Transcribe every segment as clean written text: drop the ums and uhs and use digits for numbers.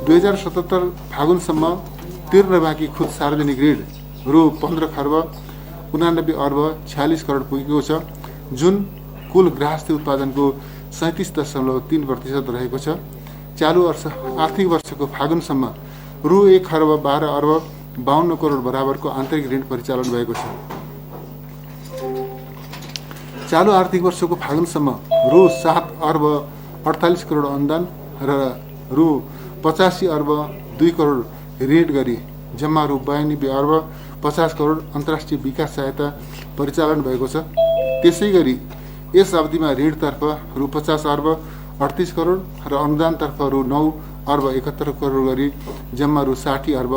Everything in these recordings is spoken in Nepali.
2077 फागुनसम्म तिर्न बाँकी खुद सार्वजनिक ऋण रु 15 खर्ब 89 अर्ब 46 करोड पुगेको छ, जुन कुल गृहस्थी उत्पादनको 37.3% रहेको छ। चालु आर्थिक वर्षको फागुनसम्म रु 1 खर्ब 12 अर्ब 52 करोड बराबरको आन्तरिक ऋण परिचालन भएको छ। चालु आर्थिक वर्षको फागुनसम्म रु 7 अर्ब 48 करोड अनुदान र रु 85 अर्ब 2 करोड ऋण गरी जम्मा रु 92 अर्ब 50 करोड अन्तर्राष्ट्रिय विकास सहायता परिचालन भएको छ। त्यसै गरी यस अवधिमा ऋणतर्फ रु 50 अर्ब 38 करोड र अनुदानतर्फ रु 9 अर्ब 71 करोड गरी जम्मा रु 60 अर्ब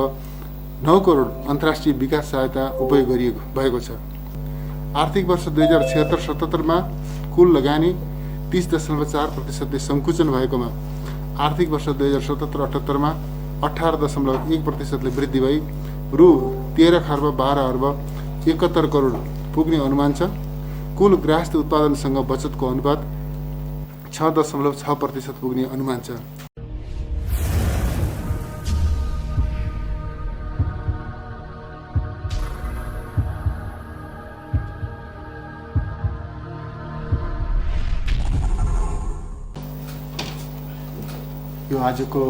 9 करोड अन्तर्राष्ट्रिय विकास सहायता उपयोग भएको छ। आर्थिक वर्ष 2076-77 मा कुल लगानी 30.4% संकुचन भएकोमा आर्थिक वर्ष 2077-78 मा 18.1% वृद्धि भई रु 13 खर्ब 12 अर्ब 71 करोड पुग्ने अनुमान छ। कुल गृहस्थ उत्पादनसँग बचतको अनुपात 6.6% पुग्ने अनुमान छ। यो आजको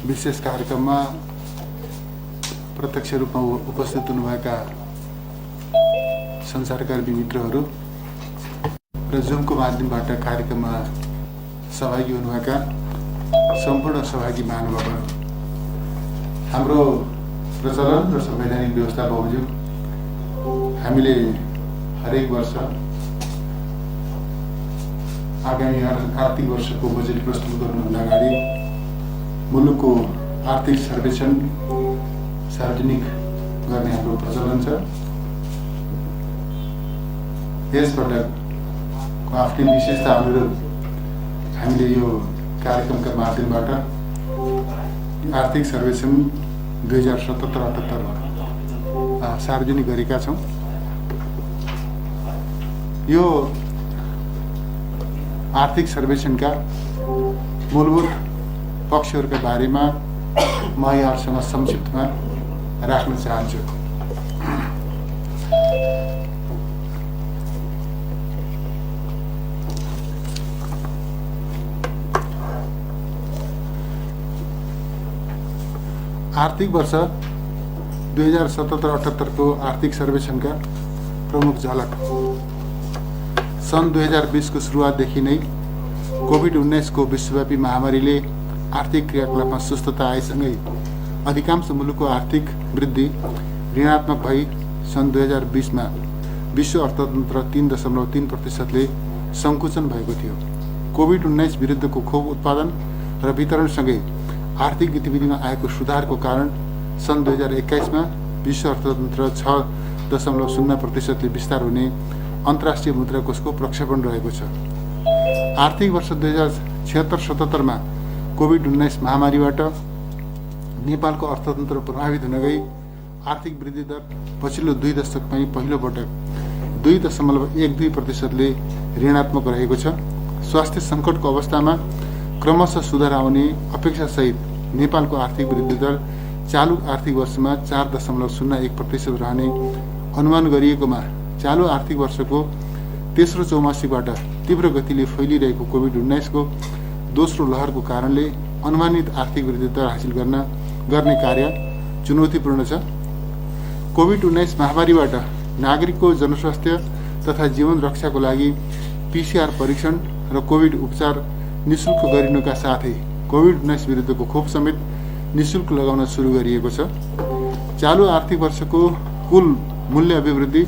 विशेष कार्यक्रममा प्रत्यक्ष रूपमा उपस्थित हुनुभएका सञ्चारकर्मी मित्रहरू र जुमको माध्यमबाट कार्यक्रममा सहभागी हुनुभएका सम्पूर्ण सहभागी महानुभावहरू, हाम्रो प्रचलन र संवैधानिक व्यवस्था बमोजिम हामीले हरेक वर्ष आगामी आर्थिक वर्षको बजेट प्रस्तुत गर्नुभन्दा अगाडि मुलुकको आर्थिक सर्वेक्षण सार्वजनिक गर्ने हाम्रो प्रचलन छ। यसपटकको आफ्नै विशेषता अनुरूप हामीले यो कार्यक्रमका माध्यमबाट आर्थिक सर्वेक्षण 2077-78 सार्वजनिक गरेका छौँ। यो आर्थिक सर्वेक्षणका मूलभूत पक्षहरूका बारेमा म यहाँहरूसँग संक्षिप्तमा राख्न चाहन्छु। आर्थिक वर्ष 2077-78 को आर्थिक सर्वेक्षणका प्रमुख झलक। सन् 2020 को सुरुवातदेखि नै कोभिड-19 को विश्वव्यापी महामारीले आर्थिक क्रियाकलापमा सुस्तता आएसँगै अधिकांश मुलुकको आर्थिक वृद्धि ऋणात्मक भई सन् 2020 मा विश्व अर्थतन्त्र 3.3%ले संकुचन भएको थियो। कोभिड-19 विरुद्धको खोप उत्पादन र वितरणसँगै आर्थिक गतिविधिमा आएको सुधारको कारण सन् 2021 मा विश्व अर्थतन्त्र 6.0% विस्तार हुने अन्तर्राष्ट्रिय मुद्रा कोषको प्रक्षेपण रहेको छ। आर्थिक वर्ष 2076-77 मा कोभिड-19 महामारीबाट नेपालको अर्थतन्त्र प्रभावित हुन गई आर्थिक वृद्धि दर पछिल्लो 2 दशकमै पहिलो पटक 2.12%ले ऋणात्मक रहेको छ। स्वास्थ्य सङ्कटको अवस्थामा क्रमशः सुधार आउने अपेक्षासहित नेपालको आर्थिक वृद्धि दर चालु आर्थिक वर्षमा 4.01% रहने अनुमान गरिएकोमा चालु आर्थिक वर्षको तेस्रो चौमासिकबाट तीव्र गतिले फैलिरहेको कोभिड-19 को दोस्रो लहरको कारणले अनुमानित आर्थिक वृद्धि दर हासिल गर्ने कार्य चुनौतीपूर्ण छ। कोभिड-19 महामारीबाट नागरिकको जनस्वास्थ्य तथा जीवन रक्षाको लागि PCR परीक्षण र कोभिड उपचार निशुल्क गरिनुका साथै कोभिड-19 विरुद्धको खोप समेत निशुल्क लगाउन सुरु गरिएको छ। चालु आर्थिक वर्षको कुल मूल्य अभिवृद्धि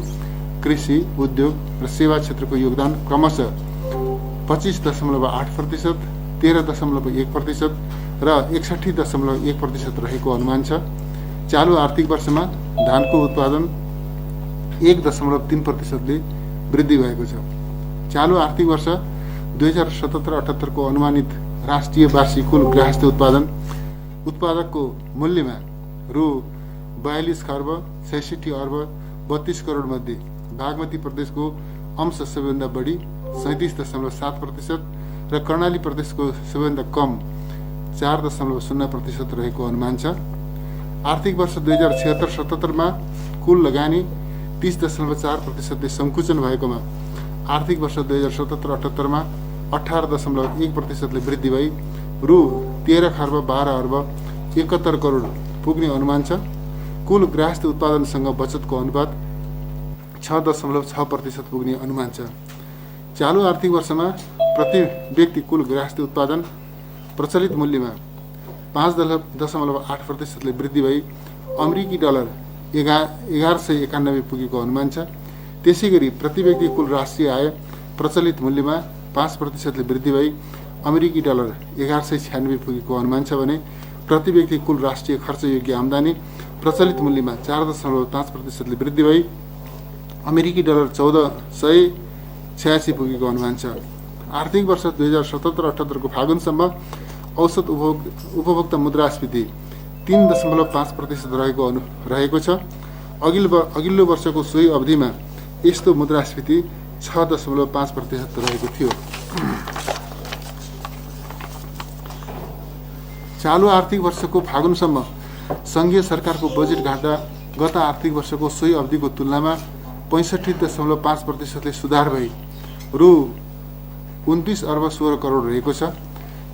कृषि, उद्योग र सेवा क्षेत्रको योगदान क्रमशः 25.8%, 13.1% र 61.1% रहेको अनुमान छ। चालु आर्थिक वर्षमा धानको उत्पादन 1.3%ले वृद्धि भएको छ। चालु आर्थिक वर्ष 2077-78 को अनुमानित राष्ट्रिय वार्षिक कुल गृहस्थ उत्पादकको मूल्यमा रु 42 खर्ब 66 अर्ब 32 करोड मध्ये बागमती प्रदेशको अंश सबैभन्दा बढी 37.7% र कर्णाली प्रदेशको सबैभन्दा कम 4.0% रहेको अनुमान छ। आर्थिक वर्ष 2076-77 कुल लगानी 30.4%ले सङ्कुचन भएकोमा आर्थिक वर्ष 2077-78 18.1%ले वृद्धि भई रु 13 खर्ब 12 अर्ब 71 करोड पुग्ने अनुमान छ। कुल गृहस्थ उत्पादनसँग बचतको अनुपात 6.6% पुग्ने अनुमान छ। चालु आर्थिक वर्षमा प्रति व्यक्ति कुल गृहस्थ उत्पादन प्रचलित मूल्यमा 5.8%ले वृद्धि भई अमेरिकी डलर 1191 पुगेको अनुमान छ। त्यसै गरी प्रति व्यक्ति कुल राष्ट्रिय आय प्रचलित मूल्यमा 5%ले वृद्धि भई अमेरिकी डलर 1196 पुगेको अनुमान छ भने प्रति व्यक्ति कुल राष्ट्रिय खर्च योग्य आम्दानी प्रचलित मूल्यमा 4.5%ले वृद्धि भई अमेरिकी डलर 1486 पुगेको अनुमान छ। आर्थिक वर्ष 2077-78 को फागुनसम्म औसत उपभोक्ता मुद्रास्फीति 3.5% रहेको छ। अघिल्लो वर्षको सोही अवधिमा यस्तो मुद्रास्फीति 6.5% रहेको थियो। चालु आर्थिक वर्षको फागुनसम्म सङ्घीय सरकारको बजेट घाटा गत आर्थिक वर्षको सोही अवधिको तुलनामा 65.5%ले सुधार भई रु 29 अर्ब 16 करोड रहेको छ।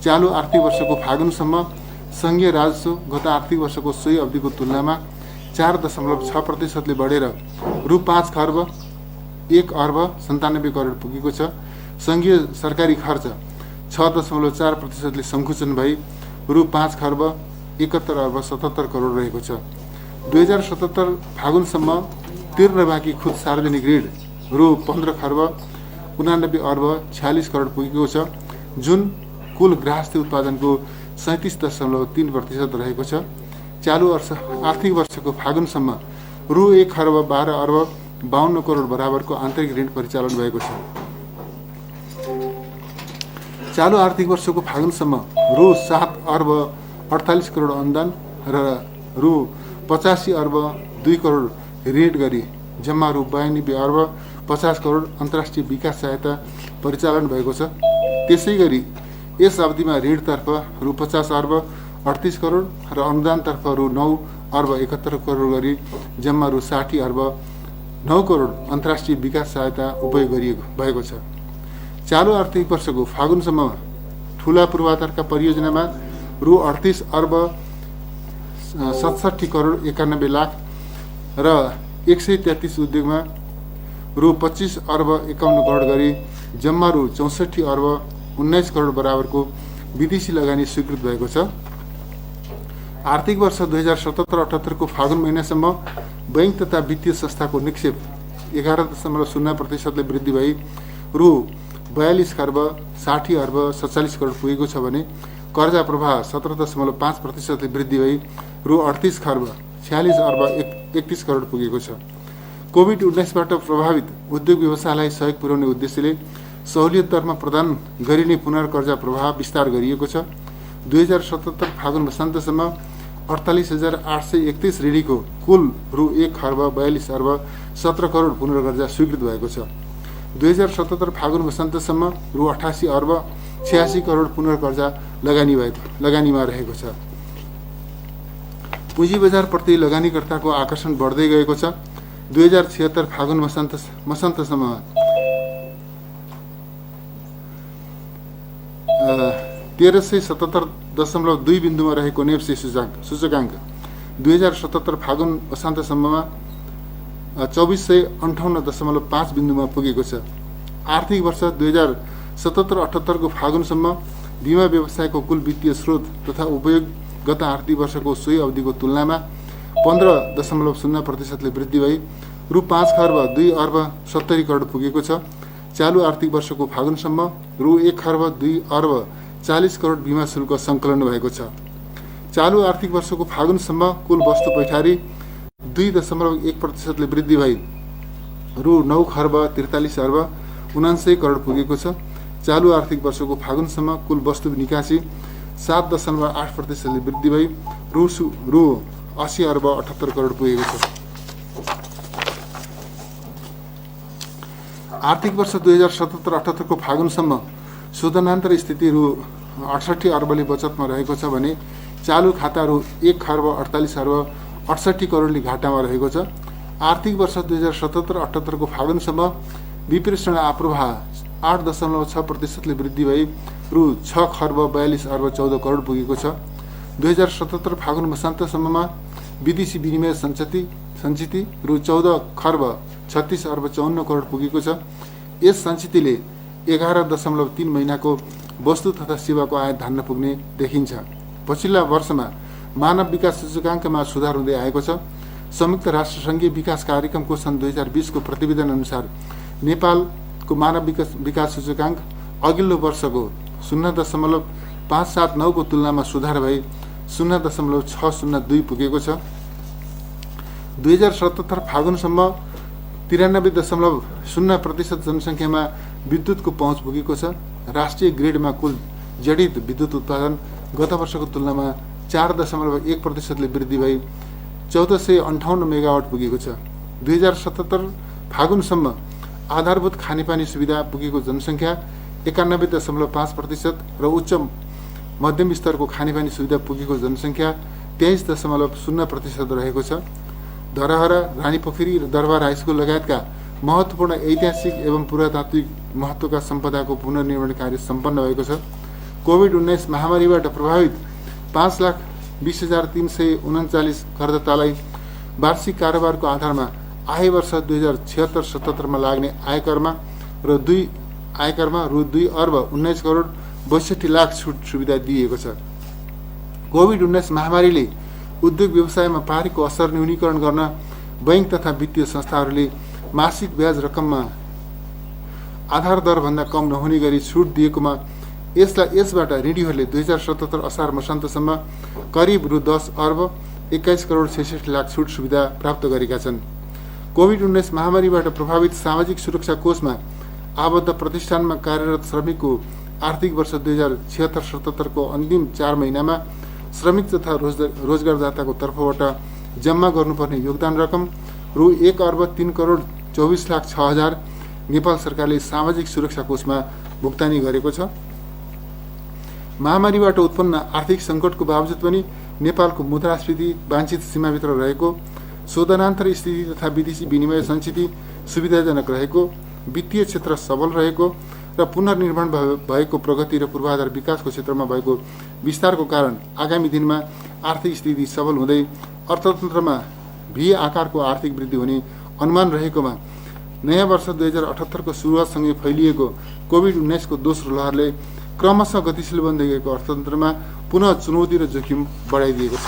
चालु आर्थिक वर्षको फागुनसम्म सङ्घीय राजस्व गत आर्थिक वर्षको सोही अवधिको तुलनामा 4.6%ले बढेर रु 5 खर्ब 1 अर्ब 97 करोड पुगेको छ। सङ्घीय सरकारी खर्च 6.4%ले सङ्कुचन भई रु 5 खर्ब 71 अर्ब 77 करोड रहेको छ। 2077 फागुनसम्म तिर्न बाँकी खुद सार्वजनिक ऋण रु 15 खर्ब 89 अर्ब 46 करोड पुगेको छ, जुन कुल गृहस्थ उत्पादनको 37.3% रहेको छ। चालु आर्थिक वर्षको फागुनसम्म रु 1 खर्ब 12 अर्ब 52 करोड बराबरको आन्तरिक ऋण परिचालन भएको छ। चालु आर्थिक वर्षको फागुनसम्म रु 7 अर्ब 48 करोड अनुदान र रु 85 अर्ब 2 करोड ऋण गरी जम्मा रु 92 अर्ब 50 करोड अन्तर्राष्ट्रिय विकास सहायता परिचालन भएको छ। त्यसै गरी यस अवधिमा ऋणतर्फ रु 50 अर्ब 38 करोड र अनुदानतर्फ रु 9 अर्ब 71 करोड गरी जम्मा रु 60 अर्ब 9 करोड अन्तर्राष्ट्रिय विकास सहायता उपयोग भएको छ। चालु आर्थिक वर्षको फागुनसम्म ठुला पूर्वाधारका परियोजनामा रु 38 अर्ब 67 करोड 91 लाख र 133 उद्योगमा रु 25 अर्ब 51 करोड गरी जम्मा रु 64 अर्ब 19 करोड बराबरको विदेशी लगानी स्वीकृत भएको छ। आर्थिक वर्ष 2077-78 को फागुन महिनासम्म बैंक तथा वित्तीय संस्थाको निक्षेप 11.0% ले वृद्धि भई रु 42 खर्ब 60 अर्ब 47 करोड पुगेको छ भने कर्जा प्रवाह 17.5% ले वृद्धि भई रु 38 खर्ब 46 अर्ब 31 करोड पुगेको छ। कोभिड-19बाट प्रभावित उद्योग व्यवसायलाई सहयोग पुर्याउने उद्देश्यले सहुलियत दरमा प्रदान गरिने पुनर्कर्जा प्रवाह विस्तार गरिएको छ। 2077 फागुन वसन्तसम्म 48,831 ऋणीको कुल रु 1 खर्ब 42 अर्ब 17 करोड पुनर्कर्जा स्वीकृत भएको छ। 2077 फागुन वसन्तसम्म रु 88 अर्ब 86 करोड पुनर्कर्जा लगानीमा रहेको छ। पुँजी बजार प्रति लगानीकर्ताको आकर्षण बढ्दै गएको छ। 2076 फागुन वसन्तसम्म 1377.2 बिन्दुमा रहेको नेप्से सूचकाङ्क 2077 फागुन वसन्तसम्ममा 2458.5 बिन्दुमा पुगेको छ। आर्थिक वर्ष 2077-78 को फागुनसम्म बिमा व्यवसायको कुल वित्तीय स्रोत तथा उपयोग गत आर्थिक वर्षको सोही अवधिको तुलनामा 15.0% ले वृद्धि भई रु 5 खर्ब 2 अर्ब 70 करोड पुगेको छ। चालु आर्थिक वर्षको फागुनसम्म रु 1 खर्ब 2 अर्ब 40 करोड बिमा शुल्क सङ्कलन भएको छ। चालु आर्थिक वर्षको फागुनसम्म कुल वस्तु पैठारी 2.1% ले वृद्धि भई रु 9 खर्ब 43 अर्ब 79 करोड पुगेको छ। चालु आर्थिक वर्षको फागुनसम्म कुल वस्तु निकासी 7.8% ले वृद्धि भई रु 80 अर्ब 78 करोड पुगेको छ। आर्थिक वर्ष 2077-78 को फागुनसम्म शोधनान्तर स्थिति रु 68 अर्बले बचतमा रहेको छ भने चालु खाता रु 1 खर्ब 48 अर्ब 68 करोडले घाटामा रहेको छ। आर्थिक वर्ष 2077-78 को फागुनसम्म विप्रेषण आप्रवाह 8.6% वृद्धि भई रु 6 खर्ब 42 अर्ब 14 करोड पुगेको छ। 2077 फागुन मसान्तसम्ममा विदेशी विनिमय सञ्चिति रु 14 खर्ब 36 अर्ब 54 करोड पुगेको छ। यस सञ्चितिले 11.3 महिनाको वस्तु तथा सेवाको आयात धान्न पुग्ने देखिन्छ। पछिल्ला वर्षमा मानव विकास सूचकाङ्कमा सुधार हुँदै आएको छ। संयुक्त राष्ट्रसङ्घीय विकास कार्यक्रमको सन् 2020 को प्रतिवेदन अनुसार नेपालको मानव विकास सूचकाङ्क अघिल्लो वर्षको 0.579 को तुलनामा सुधार भई 0.602 पुगेको छ। 2077 फागुनसम्म 93.0% जनसङ्ख्यामा विद्युतको पहुँच पुगेको छ। राष्ट्रिय ग्रिडमा कुल जडित विद्युत उत्पादन गत वर्षको तुलनामा 4.1% वृद्धि भई 1458 मेगावाट पुगेको छ। 2077 फागुनसम्म आधारभूत खानेपानी सुविधा पुगेको जनसङ्ख्या 91.5% र उच्च मध्यम स्तरको खानेपानी सुविधा पुगेको जनसङ्ख्या 23.0% रहेको छ। धरहरा, रानीपोखरी र दरबार हाइस्कुल लगायतका महत्त्वपूर्ण ऐतिहासिक एवं पुरातात्विक महत्त्वका सम्पदाको पुनर्निर्माण कार्य सम्पन्न भएको छ। कोभिड-19 महामारीबाट प्रभावित 5,20,339 करदातालाई वार्षिक कारोबारको आधारमा आय वर्ष 2076-77 मा लाग्ने आयकरमा रु 2 अर्ब 19 करोड 62 लाख छुट सुविधा दिएको छ। कोभिड-19 महामारीले उद्योग व्यवसायमा पारेको असर न्यूनीकरण गर्न बैंक तथा वित्तीय संस्थाहरूले मासिक ब्याज रकममा आधार दरभन्दा कम नहुने गरी छुट दिएकोमा यसबाट ऋणीहरूले 2077 असार मसान्तसम्म करिब रु 10 अर्ब 21 करोड 66 लाख छुट सुविधा प्राप्त गरेका छन्। कोभिड-19 महामारीबाट प्रभावित सामाजिक सुरक्षा कोषमा आबद्ध प्रतिष्ठानमा कार्यरत श्रमिकको आर्थिक वर्ष 2076-77 को अन्तिम 4 महिनामा श्रमिक तथा रोजगारदाताको तर्फबाट जम्मा गर्नुपर्ने योगदान रकम रु 1 अर्ब 3 करोड 24 लाख 6 हजार नेपाल सरकारले सामाजिक सुरक्षा कोषमा भुक्तानी गरेको छ। महामारीबाट उत्पन्न आर्थिक सङ्कटको बावजुद पनि नेपालको मुद्रास्फीति वाञ्छित सीमाभित्र रहेको, शोधनान्तर स्थिति तथा विदेशी विनिमय सञ्चिति सुविधाजनक रहेको, वित्तीय क्षेत्र सबल रहेको र पुनर्निर्माण भएको प्रगति र पूर्वाधार विकासको क्षेत्रमा भएको विस्तारको कारण आगामी दिनमा आर्थिक स्थिति सबल हुँदै अर्थतन्त्रमा भी आकारको आर्थिक वृद्धि हुने अनुमान रहेकोमा नयाँ वर्ष 2078 को सुरुवातसँगै फैलिएको कोभिड-19 को दोस्रो लहरले क्रमशः गतिशील बन्दै गएको अर्थतन्त्रमा पुनः चुनौती र जोखिम बढाइदिएको छ।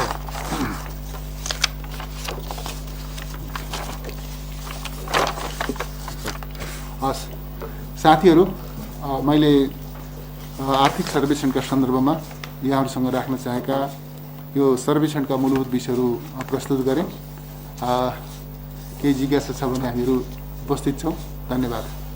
साथीहरू, मैले आर्थिक सर्वेक्षणका सन्दर्भमा यहाँहरूसँग राख्न चाहेका यो सर्वेक्षणका मूलभूत विषयहरू प्रस्तुत गरेँ। केही जिज्ञासा छ भने हामीहरू उपस्थित छौँ। धन्यवाद।